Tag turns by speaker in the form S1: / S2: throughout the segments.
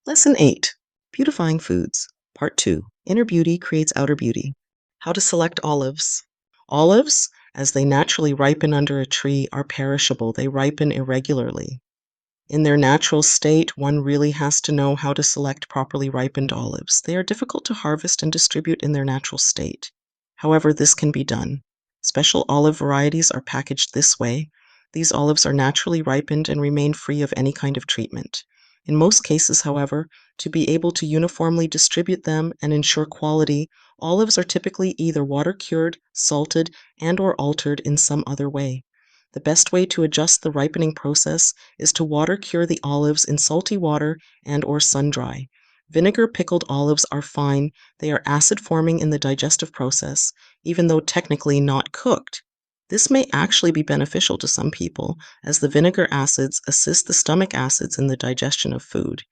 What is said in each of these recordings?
S1: Lesson 8, Beautifying Foods, Part 2, Inner Beauty Creates Outer Beauty. How to select olives. Olives, as they naturally ripen under a tree, are perishable. They ripen irregularly. In their natural state, one really has to know how to select properly ripened olives. They are difficult to harvest and distribute in their natural state. However, this can be done. Special olive varieties are packaged this way. These olives are naturally ripened and remain free of any kind of treatment. In most cases, however, to be able to uniformly distribute them and ensure quality, olives are typically either water-cured, salted, and/or altered in some other way. The best way to adjust the ripening process is to water cure the olives in salty water and/or sun-dry. Vinegar pickled olives are fine. They are acid-forming in the digestive process, even though technically not cooked. This may actually be beneficial to some people, as the vinegar acids assist the stomach acids in the digestion of food.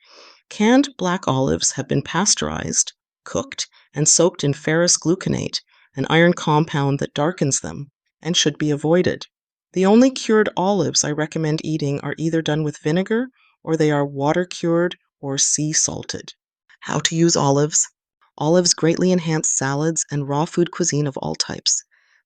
S1: Canned black olives have been pasteurized, cooked, and soaked in ferrous gluconate, an iron compound that darkens them, and should be avoided. The only cured olives I recommend eating are either done with vinegar or they are water cured or sea salted. How to use olives. Olives greatly enhance salads and raw food cuisine of all types.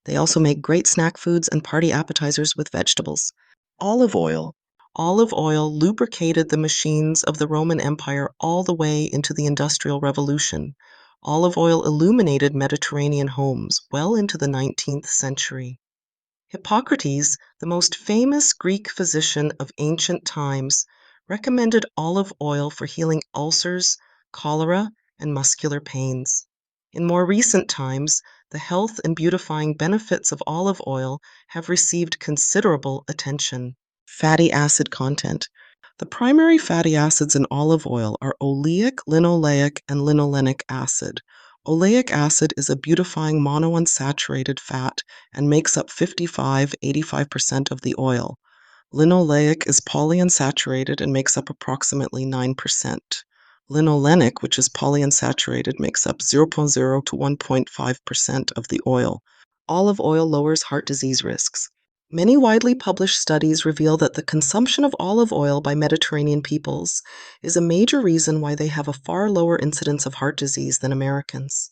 S1: They also make great snack foods and party appetizers with vegetables. Olive oil. Olive oil lubricated the machines of the Roman Empire all the way into the Industrial Revolution. Olive oil illuminated Mediterranean homes well into the 19th century. Hippocrates, the most famous Greek physician of ancient times, recommended olive oil for healing ulcers, cholera, and muscular pains. In more recent times, the health and beautifying benefits of olive oil have received considerable attention. Fatty acid content. The primary fatty acids in olive oil are oleic, linoleic, and linolenic acid. Oleic acid is a beautifying monounsaturated fat and makes up 85% of the oil. Linoleic is polyunsaturated and makes up approximately 9%. Linolenic, which is polyunsaturated, makes up 0.0 to 1.5% of the oil. Olive oil lowers heart disease risks. Many widely published studies reveal that the consumption of olive oil by Mediterranean peoples is a major reason why they have a far lower incidence of heart disease than Americans.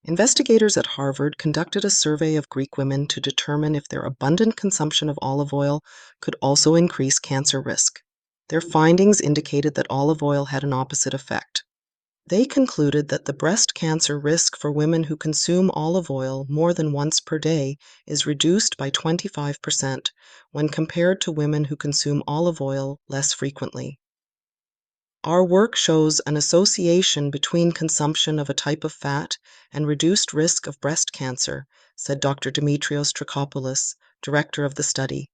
S1: Investigators at Harvard conducted a survey of Greek women to determine if their abundant consumption of olive oil could also increase cancer risk. Their findings indicated that olive oil had an opposite effect. They concluded that the breast cancer risk for women who consume olive oil more than once per day is reduced by 25% when compared to women who consume olive oil less frequently. Our work shows an association between consumption of a type of fat and reduced risk of breast cancer, said Dr. Dimitrios Trikopoulos, director of the study.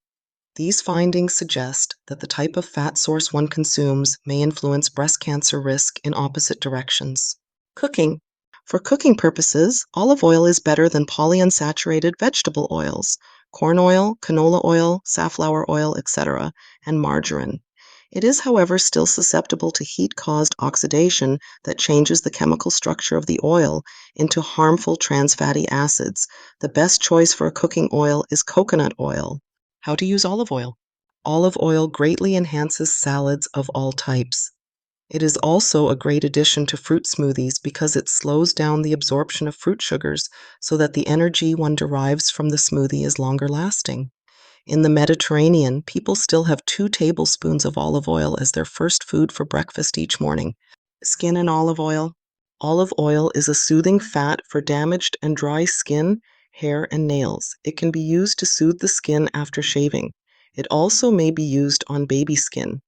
S1: These findings suggest that the type of fat source one consumes may influence breast cancer risk in opposite directions. Cooking. For cooking purposes, olive oil is better than polyunsaturated vegetable oils, corn oil, canola oil, safflower oil, etc., and margarine. It is, however, still susceptible to heat-caused oxidation that changes the chemical structure of the oil into harmful trans fatty acids. The best choice for a cooking oil is coconut oil. How to use olive oil. Olive oil greatly enhances salads of all types. It is also a great addition to fruit smoothies because it slows down the absorption of fruit sugars so that the energy one derives from the smoothie is longer lasting. In the Mediterranean, people still have 2 tablespoons of olive oil as their first food for breakfast each morning. Skin and olive oil. Olive oil is a soothing fat for damaged and dry skin, hair, and nails. It can be used to soothe the skin after shaving. It also may be used on baby skin.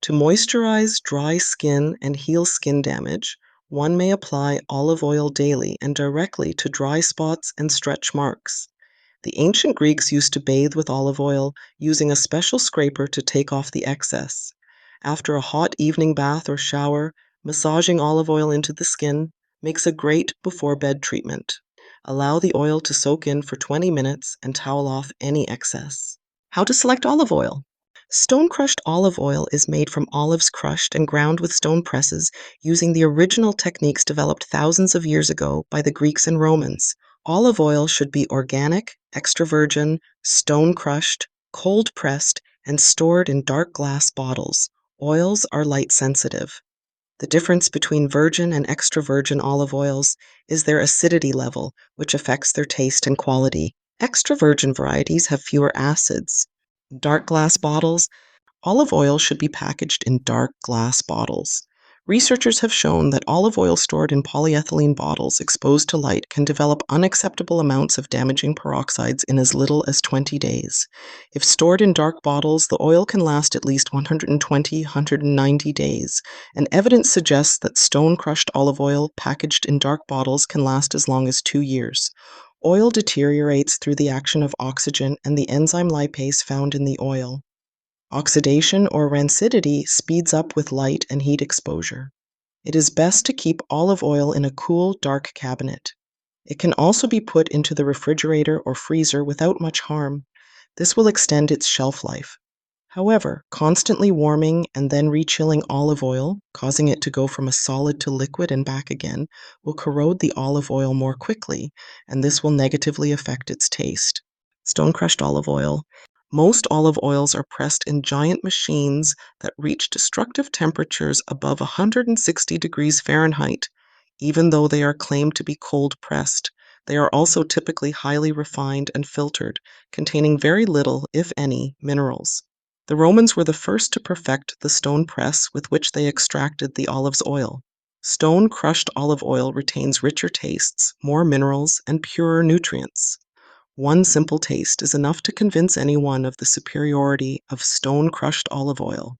S1: To moisturize dry skin and heal skin damage, one may apply olive oil daily and directly to dry spots and stretch marks. The ancient Greeks used to bathe with olive oil, using a special scraper to take off the excess. After a hot evening bath or shower, massaging olive oil into the skin makes a great before-bed treatment. Allow the oil to soak in for 20 minutes and towel off any excess. How to select olive oil. Stone-crushed olive oil is made from olives crushed and ground with stone presses using the original techniques developed thousands of years ago by the Greeks and Romans. Olive oil should be organic, extra virgin, stone-crushed, cold-pressed, and stored in dark glass bottles. Oils are light-sensitive. The difference between virgin and extra virgin olive oils is their acidity level, which affects their taste and quality. Extra virgin varieties have fewer acids. Dark glass bottles. Olive oil should be packaged in dark glass bottles. Researchers have shown that olive oil stored in polyethylene bottles exposed to light can develop unacceptable amounts of damaging peroxides in as little as 20 days. If stored in dark bottles, the oil can last at least 120–190 days, and evidence suggests that stone-crushed olive oil packaged in dark bottles can last as long as 2 years. Oil deteriorates through the action of oxygen and the enzyme lipase found in the oil. Oxidation or rancidity speeds up with light and heat exposure. It is best to keep olive oil in a cool, dark cabinet. It can also be put into the refrigerator or freezer without much harm. This will extend its shelf life. However, constantly warming and then rechilling olive oil, causing it to go from a solid to liquid and back again, will corrode the olive oil more quickly, and this will negatively affect its taste. Stone-crushed olive oil. Most olive oils are pressed in giant machines that reach destructive temperatures above 160 degrees Fahrenheit. Even though they are claimed to be cold pressed, they are also typically highly refined and filtered, containing very little, if any, minerals. The Romans were the first to perfect the stone press with which they extracted the olive's oil. Stone-crushed olive oil retains richer tastes, more minerals, and purer nutrients. One simple taste is enough to convince anyone of the superiority of stone-crushed olive oil.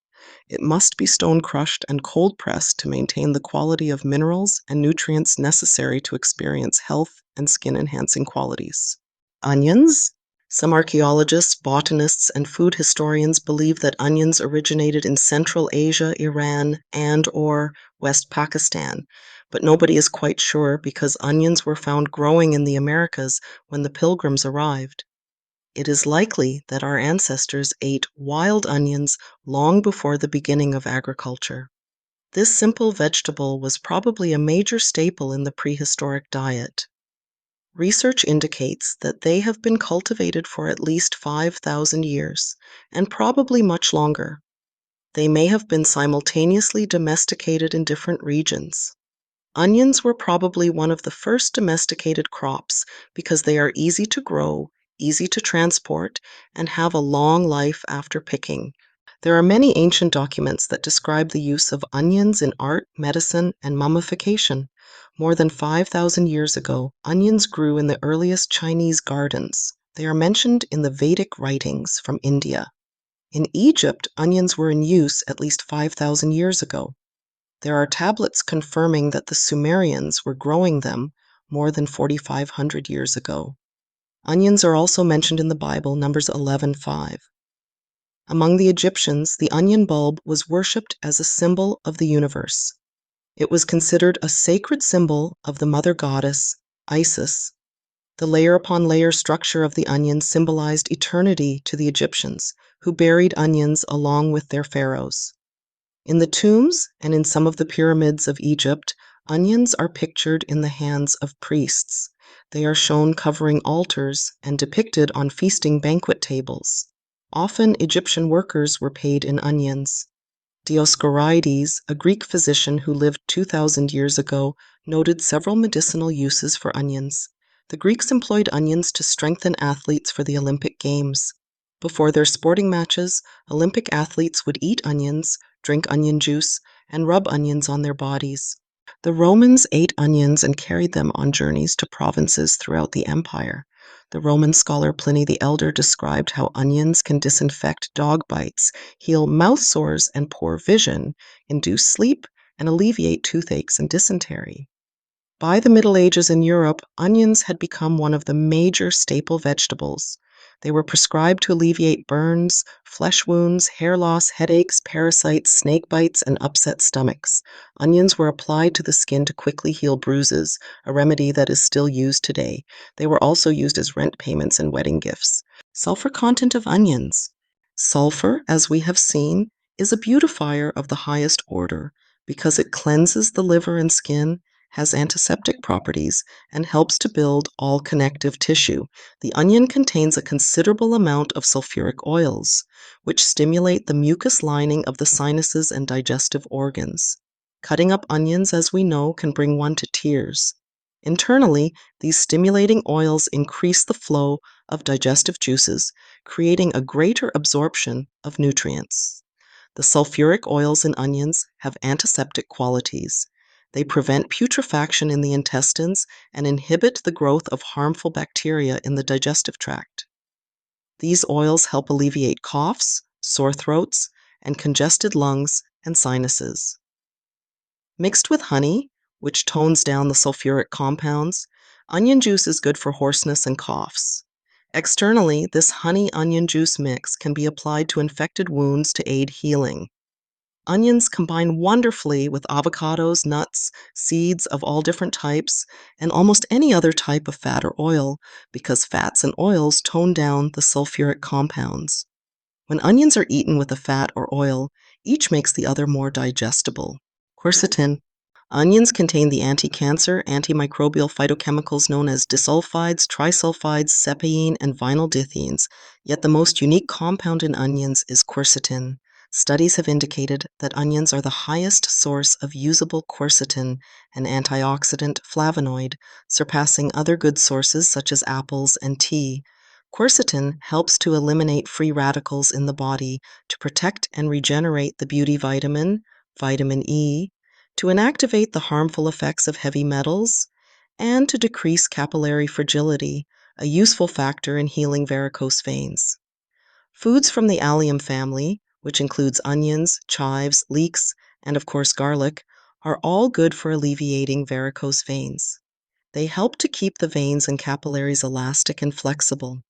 S1: It must be stone-crushed and cold-pressed to maintain the quality of minerals and nutrients necessary to experience health and skin-enhancing qualities. Onions. Some archaeologists, botanists, and food historians believe that onions originated in Central Asia, Iran, and/or West Pakistan, but nobody is quite sure because onions were found growing in the Americas when the Pilgrims arrived. It is likely that our ancestors ate wild onions long before the beginning of agriculture. This simple vegetable was probably a major staple in the prehistoric diet. Research indicates that they have been cultivated for at least 5,000 years, and probably much longer. They may have been simultaneously domesticated in different regions. Onions were probably one of the first domesticated crops because they are easy to grow, easy to transport, and have a long life after picking. There are many ancient documents that describe the use of onions in art, medicine, and mummification. More than 5,000 years ago, onions grew in the earliest Chinese gardens. They are mentioned in the Vedic writings from India. In Egypt, onions were in use at least 5,000 years ago. There are tablets confirming that the Sumerians were growing them more than 4,500 years ago. Onions are also mentioned in the Bible, Numbers 11:5. Among the Egyptians, the onion bulb was worshipped as a symbol of the universe. It was considered a sacred symbol of the mother goddess, Isis. The layer upon layer structure of the onion symbolized eternity to the Egyptians, who buried onions along with their pharaohs. In the tombs and in some of the pyramids of Egypt, onions are pictured in the hands of priests. They are shown covering altars and depicted on feasting banquet tables. Often Egyptian workers were paid in onions. Dioscorides, a Greek physician who lived 2,000 years ago, noted several medicinal uses for onions. The Greeks employed onions to strengthen athletes for the Olympic Games. Before their sporting matches, Olympic athletes would eat onions, drink onion juice, and rub onions on their bodies. The Romans ate onions and carried them on journeys to provinces throughout the empire. The Roman scholar Pliny the Elder described how onions can disinfect dog bites, heal mouth sores and poor vision, induce sleep, and alleviate toothaches and dysentery. By the Middle Ages in Europe, onions had become one of the major staple vegetables. They were prescribed to alleviate burns, flesh wounds, hair loss, headaches, parasites, snake bites, and upset stomachs. Onions were applied to the skin to quickly heal bruises, a remedy that is still used today. They were also used as rent payments and wedding gifts. Sulfur content of onions. Sulfur, as we have seen, is a beautifier of the highest order because it cleanses the liver and skin, has antiseptic properties, and helps to build all connective tissue. The onion contains a considerable amount of sulfuric oils, which stimulate the mucus lining of the sinuses and digestive organs. Cutting up onions, as we know, can bring one to tears. Internally, these stimulating oils increase the flow of digestive juices, creating a greater absorption of nutrients. The sulfuric oils in onions have antiseptic qualities. They prevent putrefaction in the intestines and inhibit the growth of harmful bacteria in the digestive tract. These oils help alleviate coughs, sore throats, and congested lungs and sinuses. Mixed with honey, which tones down the sulfuric compounds, onion juice is good for hoarseness and coughs. Externally, this honey-onion juice mix can be applied to infected wounds to aid healing. Onions combine wonderfully with avocados, nuts, seeds of all different types, and almost any other type of fat or oil, because fats and oils tone down the sulfuric compounds. When onions are eaten with a fat or oil, each makes the other more digestible. Quercetin. Onions contain the anti-cancer, antimicrobial phytochemicals known as disulfides, trisulfides, sapaein, and vinyldithenes, yet the most unique compound in onions is quercetin. Studies have indicated that onions are the highest source of usable quercetin, an antioxidant flavonoid, surpassing other good sources such as apples and tea. Quercetin helps to eliminate free radicals in the body, to protect and regenerate the beauty vitamin, vitamin E, to inactivate the harmful effects of heavy metals, and to decrease capillary fragility, a useful factor in healing varicose veins. Foods from the allium family, which includes onions, chives, leeks, and of course garlic, are all good for alleviating varicose veins. They help to keep the veins and capillaries elastic and flexible.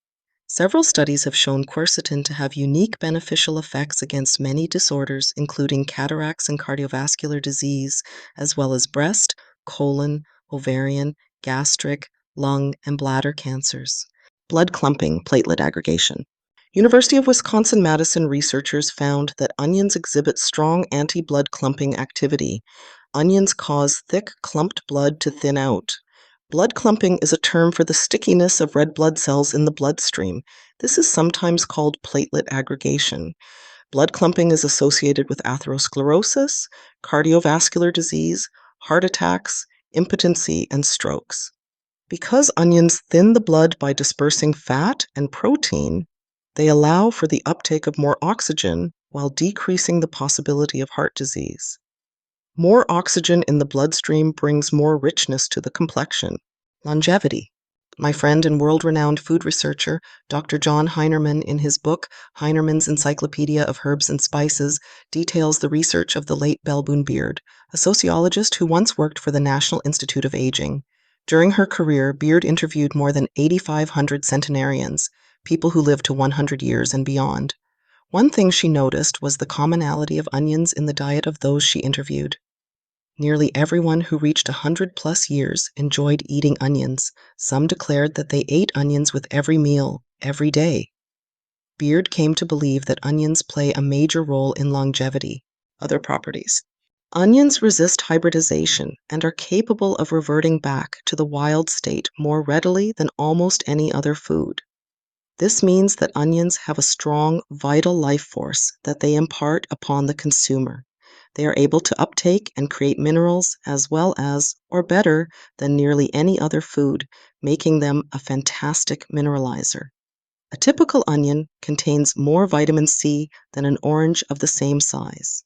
S1: Several studies have shown quercetin to have unique beneficial effects against many disorders, including cataracts and cardiovascular disease, as well as breast, colon, ovarian, gastric, lung, and bladder cancers. Blood clumping, platelet aggregation. University of Wisconsin-Madison researchers found that onions exhibit strong anti-blood clumping activity. Onions cause thick, clumped blood to thin out. Blood clumping is a term for the stickiness of red blood cells in the bloodstream. This is sometimes called platelet aggregation. Blood clumping is associated with atherosclerosis, cardiovascular disease, heart attacks, impotency, and strokes. Because onions thin the blood by dispersing fat and protein, they allow for the uptake of more oxygen while decreasing the possibility of heart disease. More oxygen in the bloodstream brings more richness to the complexion. Longevity. My friend and world-renowned food researcher, Dr. John Heinerman, in his book, Heinerman's Encyclopedia of Herbs and Spices, details the research of the late Belle Boone Beard, a sociologist who once worked for the National Institute of Aging. During her career, Beard interviewed more than 8,500 centenarians, people who lived to 100 years and beyond. One thing she noticed was the commonality of onions in the diet of those she interviewed. Nearly everyone who reached 100+ years enjoyed eating onions. Some declared that they ate onions with every meal, every day. Beard came to believe that onions play a major role in longevity. Other properties. Onions resist hybridization and are capable of reverting back to the wild state more readily than almost any other food. This means that onions have a strong, vital life force that they impart upon the consumer. They are able to uptake and create minerals as well as, or better, than nearly any other food, making them a fantastic mineralizer. A typical onion contains more vitamin C than an orange of the same size.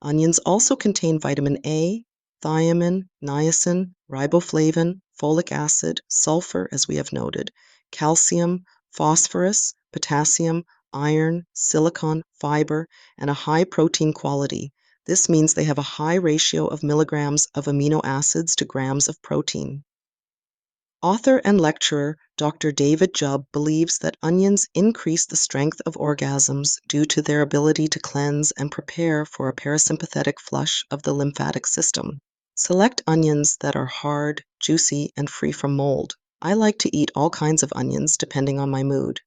S1: Onions also contain vitamin A, thiamine, niacin, riboflavin, folic acid, sulfur, as we have noted, calcium, phosphorus, potassium, iron, silicon, fiber, and a high protein quality. This means they have a high ratio of milligrams of amino acids to grams of protein. Author and lecturer Dr. David Jubb believes that onions increase the strength of orgasms due to their ability to cleanse and prepare for a parasympathetic flush of the lymphatic system. Select onions that are hard, juicy, and free from mold. I like to eat all kinds of onions depending on my mood.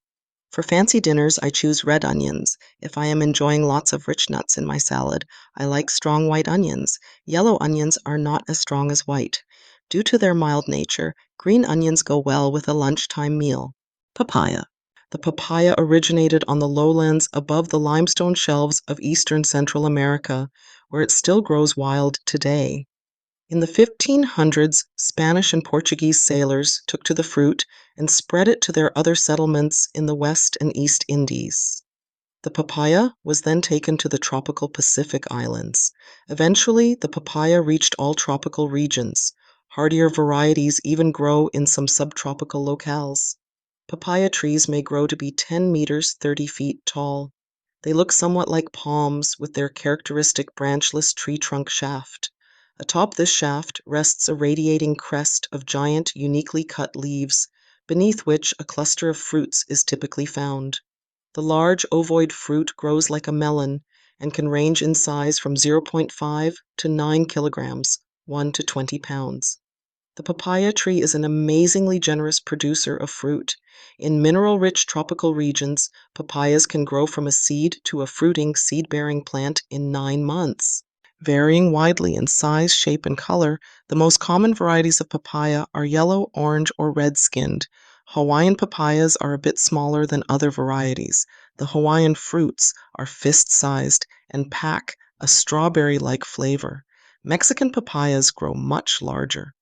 S1: For fancy dinners, I choose red onions. If I am enjoying lots of rich nuts in my salad, I like strong white onions. Yellow onions are not as strong as white. Due to their mild nature, green onions go well with a lunchtime meal. Papaya. The papaya originated on the lowlands above the limestone shelves of eastern Central America, where it still grows wild today. In the 1500s, Spanish and Portuguese sailors took to the fruit and spread it to their other settlements in the West and East Indies. The papaya was then taken to the tropical Pacific islands. Eventually, the papaya reached all tropical regions. Hardier varieties even grow in some subtropical locales. Papaya trees may grow to be 10 meters, 30 feet tall. They look somewhat like palms with their characteristic branchless tree trunk shaft. Atop this shaft rests a radiating crest of giant, uniquely cut leaves, beneath which a cluster of fruits is typically found. The large ovoid fruit grows like a melon and can range in size from 0.5 to 9 kilograms, 1 to 20 pounds. The papaya tree is an amazingly generous producer of fruit. In mineral-rich tropical regions, papayas can grow from a seed to a fruiting seed-bearing plant in 9 months. Varying widely in size, shape, and color, the most common varieties of papaya are yellow, orange, or red-skinned. Hawaiian papayas are a bit smaller than other varieties. The Hawaiian fruits are fist-sized and pack a strawberry-like flavor. Mexican papayas grow much larger.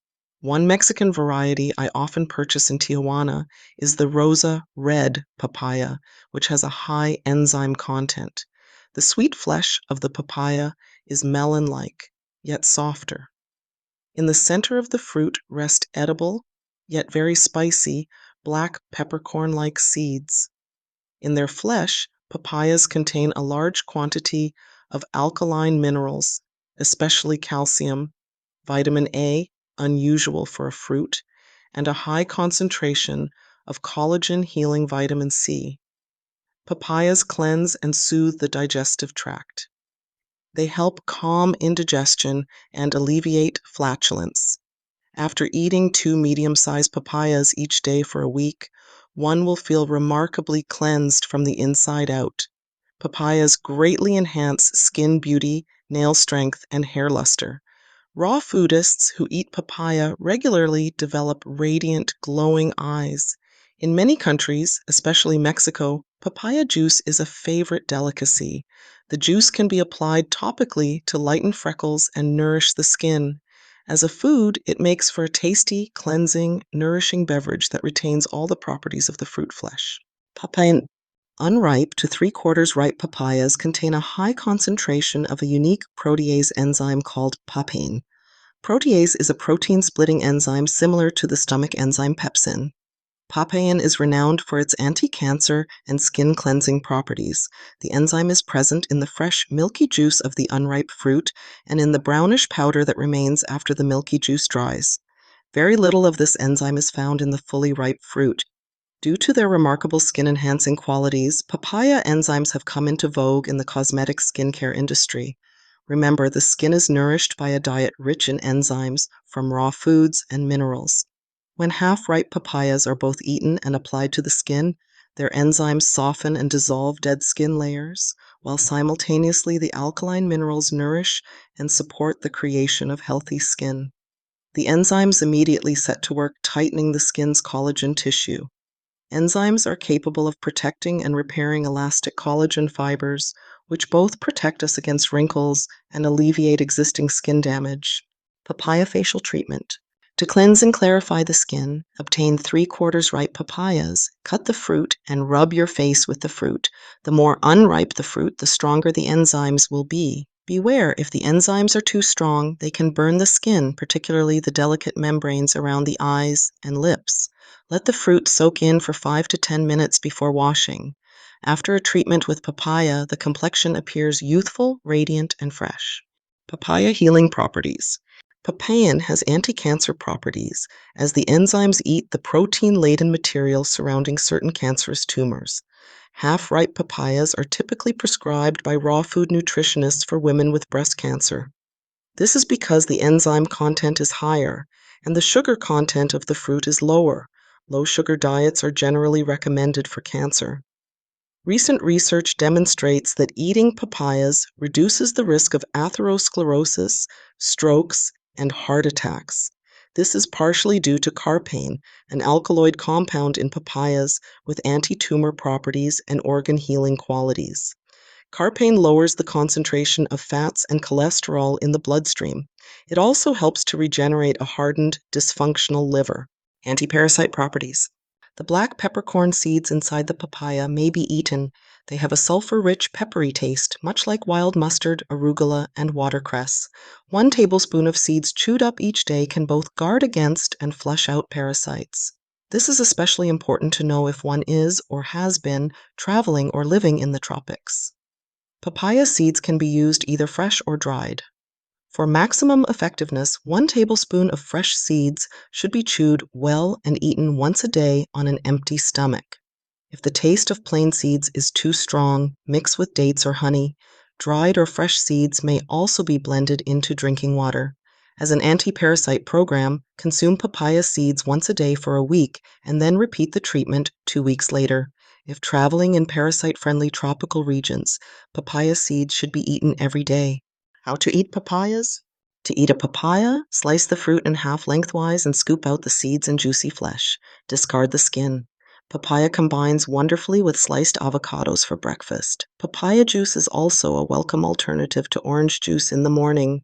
S1: One Mexican variety I often purchase in Tijuana is the Rosa red papaya, which has a high enzyme content. The sweet flesh of the papaya is melon-like, yet softer. In the center of the fruit rest edible, yet very spicy, black peppercorn-like seeds. In their flesh, papayas contain a large quantity of alkaline minerals, especially calcium, vitamin A, unusual for a fruit, and a high concentration of collagen-healing vitamin C. Papayas cleanse and soothe the digestive tract. They help calm indigestion and alleviate flatulence. After eating 2 medium-sized papayas each day for a week, one will feel remarkably cleansed from the inside out. Papayas greatly enhance skin beauty, nail strength, and hair luster. Raw foodists who eat papaya regularly develop radiant, glowing eyes. In many countries, especially Mexico, papaya juice is a favorite delicacy. The juice can be applied topically to lighten freckles and nourish the skin. As a food, it makes for a tasty, cleansing, nourishing beverage that retains all the properties of the fruit flesh. Papaya unripe to 3/4 ripe papayas contain a high concentration of a unique protease enzyme called papain. Protease is a protein-splitting enzyme similar to the stomach enzyme pepsin. Papain is renowned for its anti-cancer and skin-cleansing properties. The enzyme is present in the fresh, milky juice of the unripe fruit and in the brownish powder that remains after the milky juice dries. Very little of this enzyme is found in the fully ripe fruit. Due to their remarkable skin-enhancing qualities, papaya enzymes have come into vogue in the cosmetic skincare industry. Remember, the skin is nourished by a diet rich in enzymes from raw foods and minerals. When half-ripe papayas are both eaten and applied to the skin, their enzymes soften and dissolve dead skin layers, while simultaneously the alkaline minerals nourish and support the creation of healthy skin. The enzymes immediately set to work tightening the skin's collagen tissue. Enzymes are capable of protecting and repairing elastic collagen fibers, which both protect us against wrinkles and alleviate existing skin damage. Papaya facial treatment. To cleanse and clarify the skin, obtain 3/4 ripe papayas, cut the fruit, and rub your face with the fruit. The more unripe the fruit, the stronger the enzymes will be. Beware, if the enzymes are too strong, they can burn the skin, particularly the delicate membranes around the eyes and lips. Let the fruit soak in for 5 to 10 minutes before washing. After a treatment with papaya, the complexion appears youthful, radiant, and fresh. Papaya healing properties. Papain has anti-cancer properties, as the enzymes eat the protein-laden material surrounding certain cancerous tumors. Half-ripe papayas are typically prescribed by raw food nutritionists for women with breast cancer. This is because the enzyme content is higher, and the sugar content of the fruit is lower. Low-sugar diets are generally recommended for cancer. Recent research demonstrates that eating papayas reduces the risk of atherosclerosis, strokes, and heart attacks. This is partially due to carpane, an alkaloid compound in papayas with anti-tumor properties and organ healing qualities. Carpane lowers the concentration of fats and cholesterol in the bloodstream. It also helps to regenerate a hardened, dysfunctional liver. Anti-parasite properties. The black peppercorn seeds inside the papaya may be eaten. They have a sulfur-rich, peppery taste, much like wild mustard, arugula, and watercress. 1 tablespoon of seeds chewed up each day can both guard against and flush out parasites. This is especially important to know if one is or has been traveling or living in the tropics. Papaya seeds can be used either fresh or dried. For maximum effectiveness, 1 tablespoon of fresh seeds should be chewed well and eaten once a day on an empty stomach. If the taste of plain seeds is too strong, mix with dates or honey. Dried or fresh seeds may also be blended into drinking water. As an anti-parasite program, consume papaya seeds once a day for a week and then repeat the treatment 2 weeks later. If traveling in parasite-friendly tropical regions, papaya seeds should be eaten every day. How to eat papayas? To eat a papaya, slice the fruit in half lengthwise and scoop out the seeds and juicy flesh. Discard the skin. Papaya combines wonderfully with sliced avocados for breakfast. Papaya juice is also a welcome alternative to orange juice in the morning.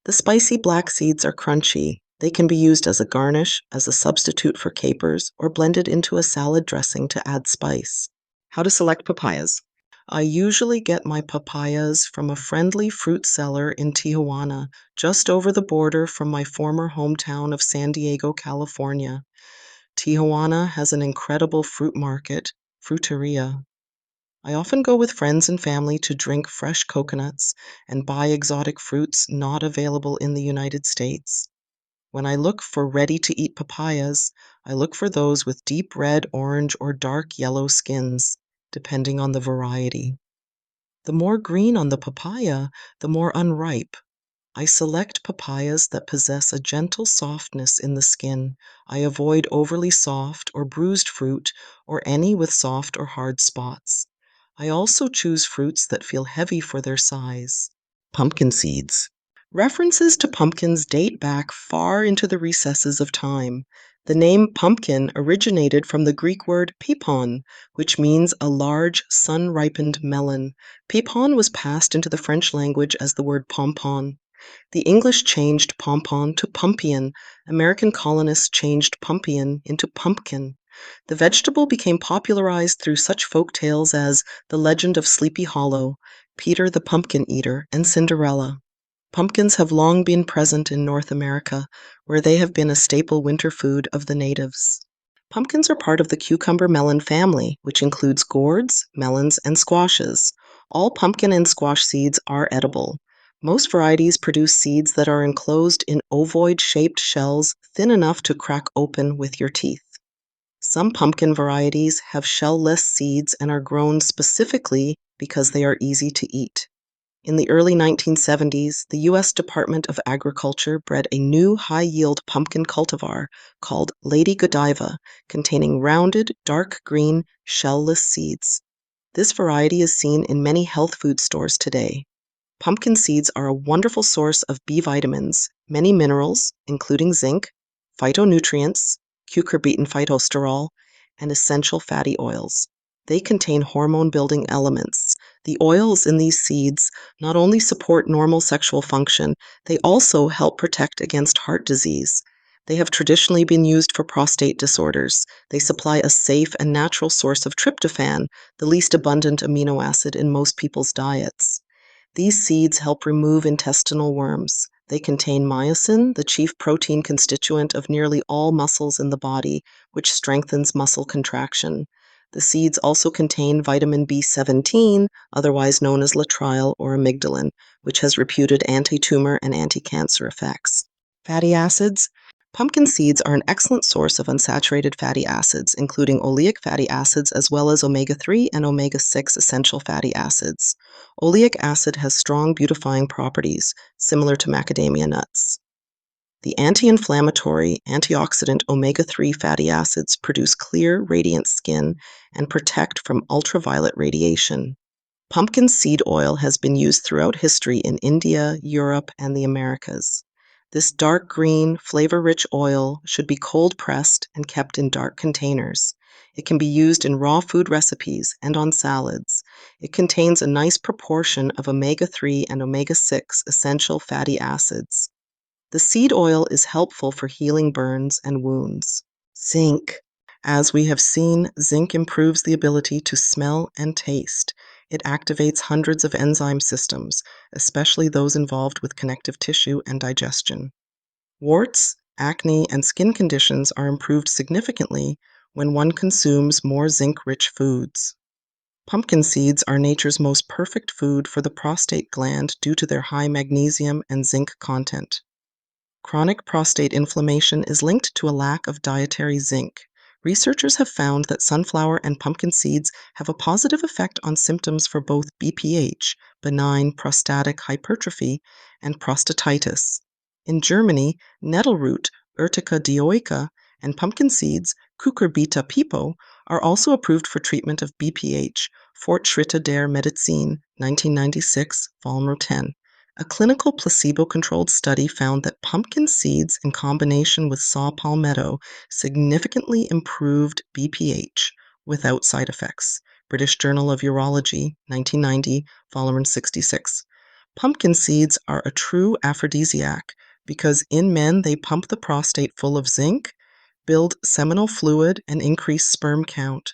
S1: The spicy black seeds are crunchy. They can be used as a garnish, as a substitute for capers, or blended into a salad dressing to add spice. How to select papayas. I usually get my papayas from a friendly fruit seller in Tijuana, just over the border from my former hometown of San Diego, California. Tijuana has an incredible fruit market, fruteria. I often go with friends and family to drink fresh coconuts and buy exotic fruits not available in the United States. When I look for ready-to-eat papayas, I look for those with deep red, orange, or dark yellow skins, depending on the variety. The more green on the papaya, the more unripe. I select papayas that possess a gentle softness in the skin. I avoid overly soft or bruised fruit or any with soft or hard spots. I also choose fruits that feel heavy for their size. Pumpkin seeds. References to pumpkins date back far into the recesses of time. The name pumpkin originated from the Greek word pipon, which means a large, sun-ripened melon. Pipon was passed into the French language as the word pompon. The English changed pompon to pumpion. American colonists changed pumpion into pumpkin. The vegetable became popularized through such folk tales as The Legend of Sleepy Hollow, Peter the Pumpkin Eater, and Cinderella. Pumpkins have long been present in North America, where they have been a staple winter food of the natives. Pumpkins are part of the cucumber melon family, which includes gourds, melons, and squashes. All pumpkin and squash seeds are edible. Most varieties produce seeds that are enclosed in ovoid-shaped shells thin enough to crack open with your teeth. Some pumpkin varieties have shell-less seeds and are grown specifically because they are easy to eat. In the early 1970s, the U.S. Department of Agriculture bred a new high-yield pumpkin cultivar called Lady Godiva, containing rounded, dark green, shell-less seeds. This variety is seen in many health food stores today. Pumpkin seeds are a wonderful source of B vitamins, many minerals, including zinc, phytonutrients, cucurbitine phytosterol, and essential fatty oils. They contain hormone-building elements. The oils in these seeds not only support normal sexual function, they also help protect against heart disease. They have traditionally been used for prostate disorders. They supply a safe and natural source of tryptophan, the least abundant amino acid in most people's diets. These seeds help remove intestinal worms. They contain myosin, the chief protein constituent of nearly all muscles in the body, which strengthens muscle contraction. The seeds also contain vitamin B17, otherwise known as laetrile or amygdalin, which has reputed anti-tumor and anti-cancer effects. Fatty acids. Pumpkin seeds are an excellent source of unsaturated fatty acids, including oleic fatty acids as well as omega-3 and omega-6 essential fatty acids. Oleic acid has strong beautifying properties, similar to macadamia nuts. The anti-inflammatory, antioxidant omega-3 fatty acids produce clear, radiant skin and protect from ultraviolet radiation. Pumpkin seed oil has been used throughout history in India, Europe, and the Americas. This dark green, flavor-rich oil should be cold-pressed and kept in dark containers. It can be used in raw food recipes and on salads. It contains a nice proportion of omega-3 and omega-6 essential fatty acids. The seed oil is helpful for healing burns and wounds. Zinc. As we have seen, zinc improves the ability to smell and taste. It activates hundreds of enzyme systems, especially those involved with connective tissue and digestion. Warts, acne, and skin conditions are improved significantly when one consumes more zinc-rich foods. Pumpkin seeds are nature's most perfect food for the prostate gland due to their high magnesium and zinc content. Chronic prostate inflammation is linked to a lack of dietary zinc. Researchers have found that sunflower and pumpkin seeds have a positive effect on symptoms for both BPH, benign prostatic hypertrophy, and prostatitis. In Germany, nettle root, Urtica dioica, and pumpkin seeds, Cucurbita pepo, are also approved for treatment of BPH, Fortschritte der Medizin, 1996, Volume 10. A clinical placebo-controlled study found that pumpkin seeds in combination with saw palmetto significantly improved BPH without side effects. British Journal of Urology, 1990, Volume 66. Pumpkin seeds are a true aphrodisiac because in men they pump the prostate full of zinc, build seminal fluid, and increase sperm count.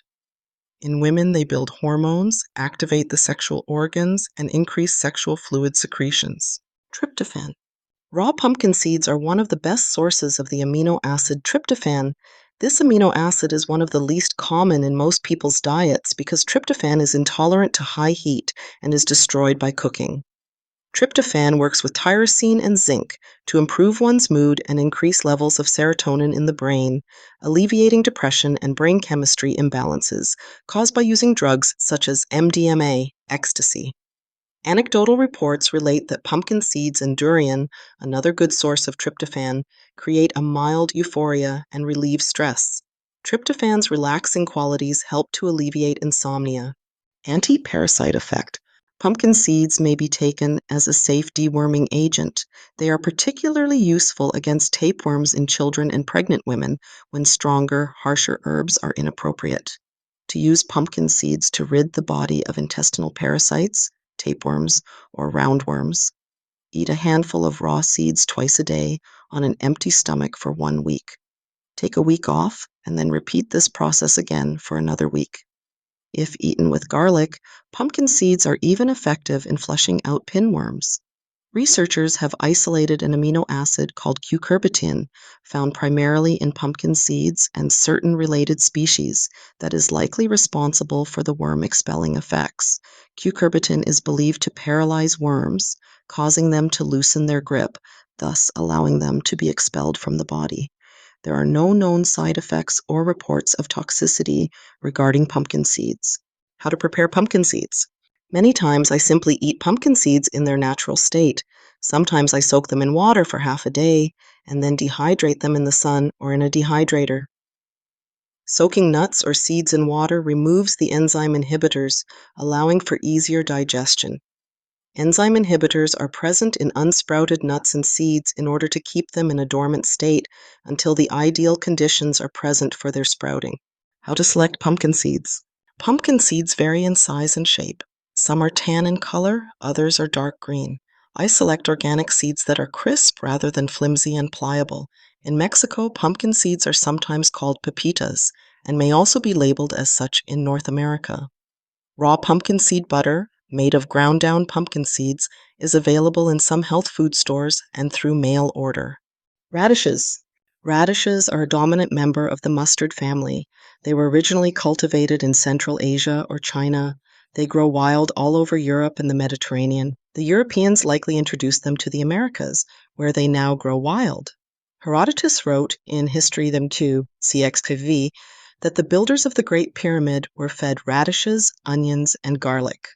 S1: In women, they build hormones, activate the sexual organs, and increase sexual fluid secretions. Tryptophan. Raw pumpkin seeds are one of the best sources of the amino acid tryptophan. This amino acid is one of the least common in most people's diets because tryptophan is intolerant to high heat and is destroyed by cooking. Tryptophan works with tyrosine and zinc to improve one's mood and increase levels of serotonin in the brain, alleviating depression and brain chemistry imbalances caused by using drugs such as MDMA, ecstasy. Anecdotal reports relate that pumpkin seeds and durian, another good source of tryptophan, create a mild euphoria and relieve stress. Tryptophan's relaxing qualities help to alleviate insomnia. Anti-parasite effect. Pumpkin seeds may be taken as a safe deworming agent. They are particularly useful against tapeworms in children and pregnant women when stronger, harsher herbs are inappropriate. To use pumpkin seeds to rid the body of intestinal parasites, tapeworms, or roundworms. Eat a handful of raw seeds twice a day on an empty stomach for 1 week. Take a week off and then repeat this process again for another week. If eaten with garlic, pumpkin seeds are even effective in flushing out pinworms. Researchers have isolated an amino acid called cucurbitin, found primarily in pumpkin seeds and certain related species, that is likely responsible for the worm-expelling effects. Cucurbitin is believed to paralyze worms, causing them to loosen their grip, thus allowing them to be expelled from the body. There are no known side effects or reports of toxicity regarding pumpkin seeds. How to prepare pumpkin seeds. Many times I simply eat pumpkin seeds in their natural state. Sometimes I soak them in water for half a day and then dehydrate them in the sun or in a dehydrator. Soaking nuts or seeds in water removes the enzyme inhibitors, allowing for easier digestion. Enzyme inhibitors are present in unsprouted nuts and seeds in order to keep them in a dormant state until the ideal conditions are present for their sprouting. How to select pumpkin seeds. Pumpkin seeds vary in size and shape. Some are tan in color, others are dark green. I select organic seeds that are crisp rather than flimsy and pliable. In Mexico, pumpkin seeds are sometimes called pepitas and may also be labeled as such in North America. Raw pumpkin seed butter, made of ground down pumpkin seeds, is available in some health food stores and through mail order. Radishes. Radishes are a dominant member of the mustard family. They were originally cultivated in Central Asia or China. They grow wild all over Europe and the Mediterranean. The Europeans likely introduced them to the Americas, where they now grow wild. Herodotus wrote in History them too, CXKV, that the builders of the Great Pyramid were fed radishes, onions, and garlic.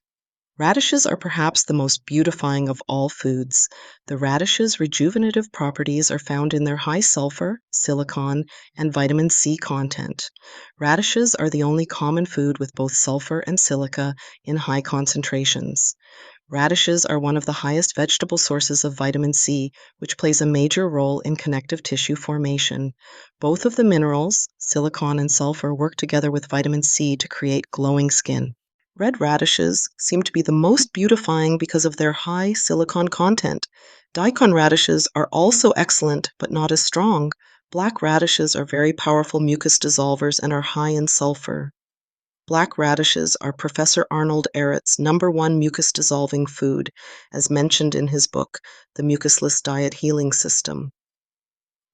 S1: Radishes are perhaps the most beautifying of all foods. The radish's rejuvenative properties are found in their high sulfur, silicon, and vitamin C content. Radishes are the only common food with both sulfur and silica in high concentrations. Radishes are one of the highest vegetable sources of vitamin C, which plays a major role in connective tissue formation. Both of the minerals, silicon and sulfur, work together with vitamin C to create glowing skin. Red radishes seem to be the most beautifying because of their high silicon content. Daikon radishes are also excellent, but not as strong. Black radishes are very powerful mucus dissolvers and are high in sulfur. Black radishes are Professor Arnold Ehret's #1 mucus dissolving food, as mentioned in his book, The Mucusless Diet Healing System.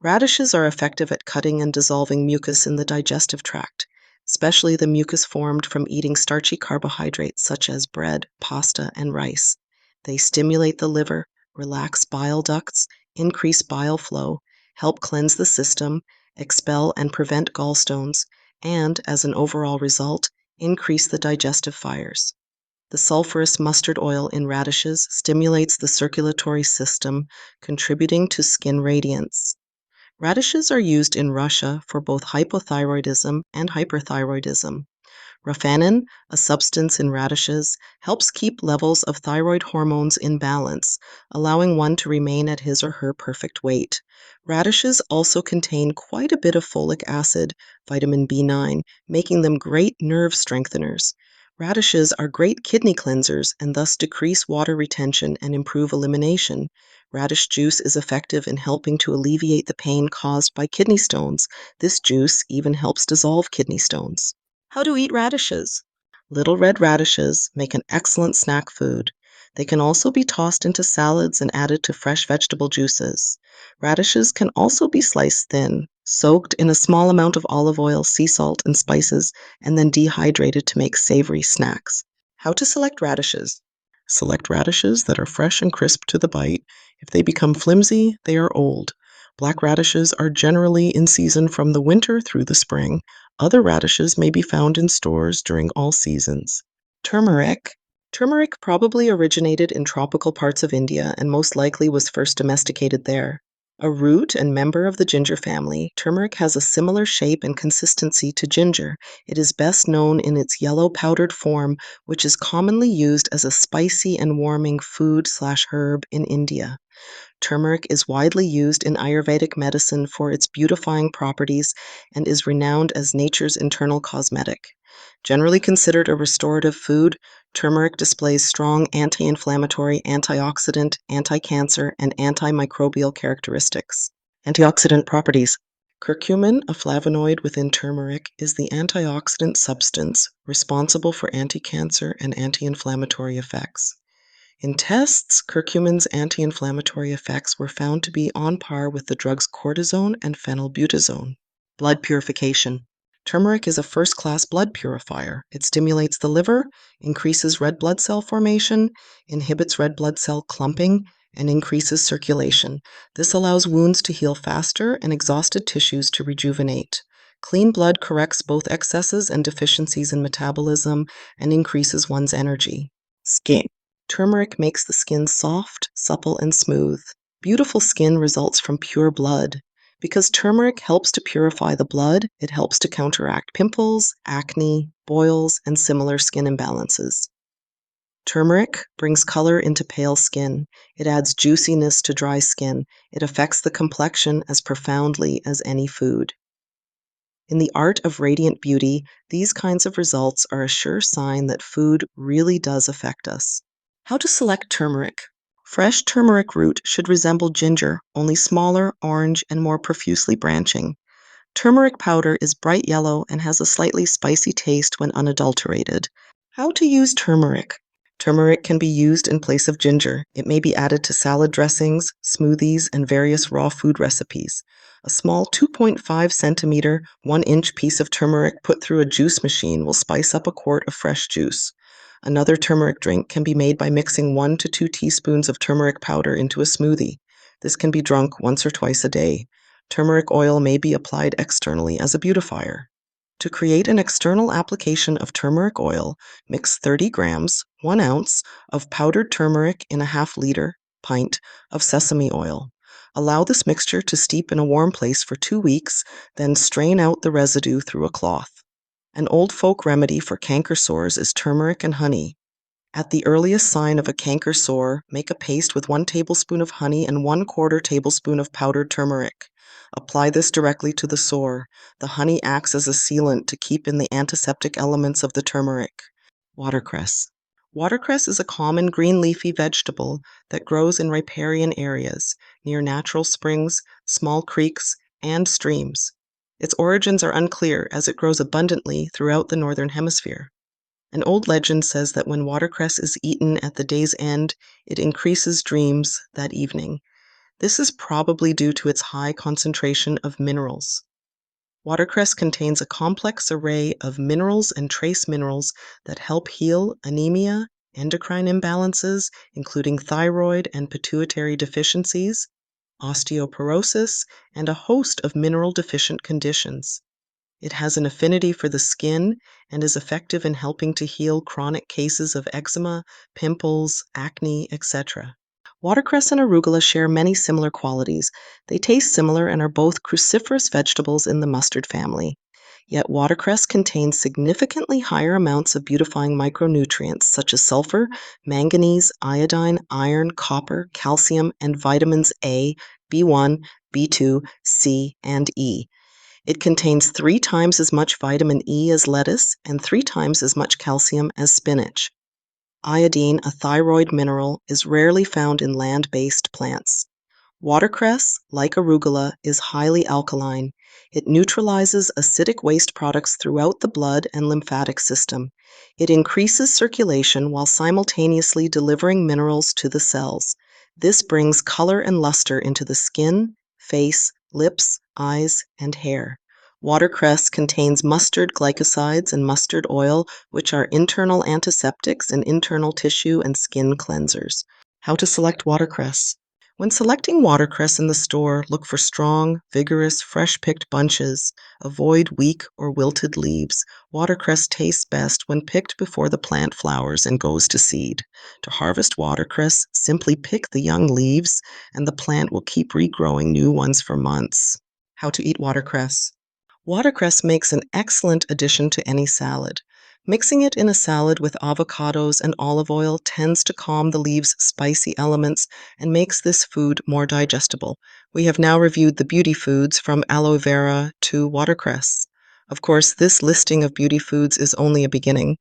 S1: Radishes are effective at cutting and dissolving mucus in the digestive tract, especially the mucus formed from eating starchy carbohydrates such as bread, pasta, and rice. They stimulate the liver, relax bile ducts, increase bile flow, help cleanse the system, expel and prevent gallstones, and, as an overall result, increase the digestive fires. The sulfurous mustard oil in radishes stimulates the circulatory system, contributing to skin radiance. Radishes are used in Russia for both hypothyroidism and hyperthyroidism. Raphanin, a substance in radishes, helps keep levels of thyroid hormones in balance, allowing one to remain at his or her perfect weight. Radishes also contain quite a bit of folic acid, vitamin B9, making them great nerve strengtheners. Radishes are great kidney cleansers and thus decrease water retention and improve elimination. Radish juice is effective in helping to alleviate the pain caused by kidney stones. This juice even helps dissolve kidney stones. How to eat radishes. Little red radishes make an excellent snack food. They can also be tossed into salads and added to fresh vegetable juices. Radishes can also be sliced thin, soaked in a small amount of olive oil, sea salt, and spices, and then dehydrated to make savory snacks. How to select radishes. Select radishes that are fresh and crisp to the bite. If they become flimsy, they are old. Black radishes are generally in season from the winter through the spring. Other radishes may be found in stores during all seasons. Turmeric. Turmeric probably originated in tropical parts of India and most likely was first domesticated there. A root and member of the ginger family, turmeric has a similar shape and consistency to ginger. It is best known in its yellow powdered form, which is commonly used as a spicy and warming food/herb in India. Turmeric is widely used in Ayurvedic medicine for its beautifying properties and is renowned as nature's internal cosmetic. Generally considered a restorative food, turmeric displays strong anti-inflammatory, antioxidant, anti-cancer, and antimicrobial characteristics. Antioxidant properties. Curcumin, a flavonoid within turmeric, is the antioxidant substance responsible for anti-cancer and anti-inflammatory effects. In tests, curcumin's anti-inflammatory effects were found to be on par with the drugs cortisone and phenylbutazone. Blood purification. Turmeric is a first-class blood purifier. It stimulates the liver, increases red blood cell formation, inhibits red blood cell clumping, and increases circulation. This allows wounds to heal faster and exhausted tissues to rejuvenate. Clean blood corrects both excesses and deficiencies in metabolism and increases one's energy. Skin. Turmeric makes the skin soft, supple, and smooth. Beautiful skin results from pure blood. Because turmeric helps to purify the blood, it helps to counteract pimples, acne, boils, and similar skin imbalances. Turmeric brings color into pale skin. It adds juiciness to dry skin. It affects the complexion as profoundly as any food. In the art of radiant beauty, these kinds of results are a sure sign that food really does affect us. How to select turmeric. Fresh turmeric root should resemble ginger, only smaller, orange, and more profusely branching. Turmeric powder is bright yellow and has a slightly spicy taste when unadulterated. How to use turmeric. Turmeric can be used in place of ginger. It may be added to salad dressings, smoothies, and various raw food recipes. A small 2.5 centimeter, 1-inch piece of turmeric put through a juice machine will spice up a quart of fresh juice. Another turmeric drink can be made by mixing 1 to 2 teaspoons of turmeric powder into a smoothie. This can be drunk once or twice a day. Turmeric oil may be applied externally as a beautifier. To create an external application of turmeric oil, mix 30 grams, 1 ounce, of powdered turmeric in a half-liter pint of sesame oil. Allow this mixture to steep in a warm place for 2 weeks, then strain out the residue through a cloth. An old folk remedy for canker sores is turmeric and honey. At the earliest sign of a canker sore, make a paste with 1 tablespoon of honey and 1/4 tablespoon of powdered turmeric. Apply this directly to the sore. The honey acts as a sealant to keep in the antiseptic elements of the turmeric. Watercress. Watercress is a common green leafy vegetable that grows in riparian areas near natural springs, small creeks, and streams. Its origins are unclear as it grows abundantly throughout the northern hemisphere. An old legend says that when watercress is eaten at the day's end, it increases dreams that evening. This is probably due to its high concentration of minerals. Watercress contains a complex array of minerals and trace minerals that help heal anemia, endocrine imbalances, including thyroid and pituitary deficiencies, osteoporosis, and a host of mineral deficient conditions. It has an affinity for the skin and is effective in helping to heal chronic cases of eczema, pimples, acne, etc. Watercress and arugula share many similar qualities. They taste similar and are both cruciferous vegetables in the mustard family. Yet watercress contains significantly higher amounts of beautifying micronutrients such as sulfur, manganese, iodine, iron, copper, calcium, and vitamins A, B1, B2, C, and E. It contains 3 times as much vitamin E as lettuce and 3 times as much calcium as spinach. Iodine, a thyroid mineral, is rarely found in land-based plants. Watercress, like arugula, is highly alkaline. It neutralizes acidic waste products throughout the blood and lymphatic system. It increases circulation while simultaneously delivering minerals to the cells. This brings color and luster into the skin, face, lips, eyes, and hair. Watercress contains mustard glycosides and mustard oil, which are internal antiseptics and internal tissue and skin cleansers. How to select watercress. When selecting watercress in the store, look for strong, vigorous, fresh-picked bunches. Avoid weak or wilted leaves. Watercress tastes best when picked before the plant flowers and goes to seed. To harvest watercress, simply pick the young leaves, and the plant will keep regrowing new ones for months. How to eat watercress. Watercress makes an excellent addition to any salad. Mixing it in a salad with avocados and olive oil tends to calm the leaves' spicy elements and makes this food more digestible. We have now reviewed the beauty foods from aloe vera to watercress. Of course, this listing of beauty foods is only a beginning.